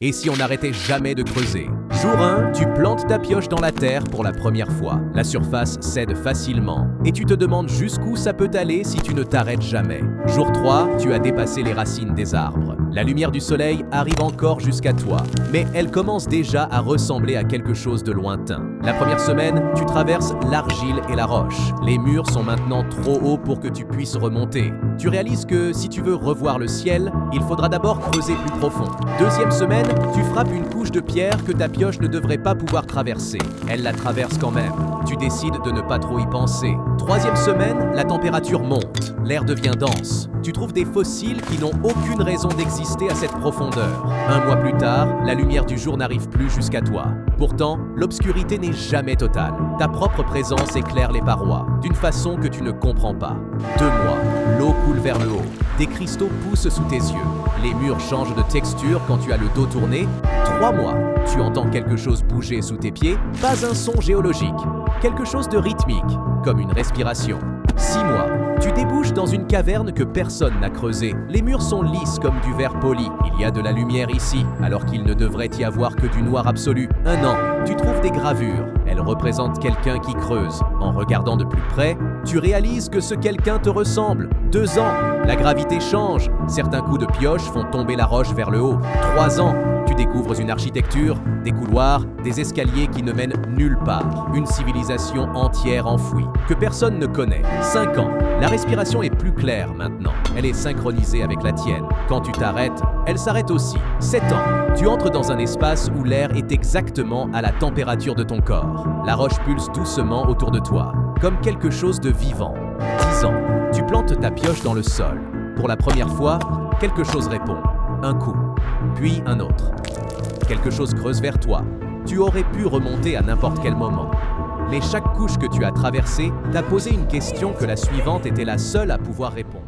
Et si on n'arrêtait jamais de creuser? Jour 1, tu plantes ta pioche dans la terre pour la première fois. La surface cède facilement et tu te demandes jusqu'où ça peut aller si tu ne t'arrêtes jamais. Jour 3, tu as dépassé les racines des arbres. La lumière du soleil arrive encore jusqu'à toi, mais elle commence déjà à ressembler à quelque chose de lointain. La première semaine, tu traverses l'argile et la roche. Les murs sont maintenant trop hauts pour que tu puisses remonter. Tu réalises que si tu veux revoir le ciel, il faudra d'abord creuser plus profond. Deuxième semaine, tu frappes une couche de pierre que ta pioche ne devrait pas pouvoir traverser. Elle la traverse quand même. Tu décides de ne pas trop y penser. Troisième semaine, la température monte. L'air devient dense. Tu trouves des fossiles qui n'ont aucune raison d'exister à cette profondeur. Un mois plus tard, la lumière du jour n'arrive plus jusqu'à toi. Pourtant, l'obscurité n'est jamais totale. Ta propre présence éclaire les parois, d'une façon que tu ne comprends pas. 2 mois, l'eau coule vers le haut. Des cristaux poussent sous tes yeux. Les murs changent de texture quand tu as le dos tourné. 3 mois, tu entends quelque chose bouger sous tes pieds, pas un son géologique. Quelque chose de rythmique, comme une respiration. 6 mois, tu débouches dans une caverne que personne n'a creusée. Les murs sont lisses comme du verre poli. Il y a de la lumière ici, alors qu'il ne devrait y avoir que du noir absolu. 1 an, tu trouves des gravures. Elles représentent quelqu'un qui creuse. En regardant de plus près, tu réalises que ce quelqu'un te ressemble. 2 ans, la gravité change. Certains coups de pioche font tomber la roche vers le haut. 3 ans, tu découvres une architecture, des couloirs, des escaliers qui ne mènent nulle part. Une civilisation entière enfouie, que personne ne connaît. 5 ans, la respiration est plus claire maintenant. Elle est synchronisée avec la tienne. Quand tu t'arrêtes, elle s'arrête aussi. 7 ans, tu entres dans un espace où l'air est exactement à la température de ton corps. La roche pulse doucement autour de toi, comme quelque chose de vivant. 10 ans, tu plantes ta pioche dans le sol. Pour la première fois, quelque chose répond. Un coup, puis un autre. Quelque chose creuse vers toi. Tu aurais pu remonter à n'importe quel moment. Mais chaque couche que tu as traversée t'a posé une question que la suivante était la seule à pouvoir répondre.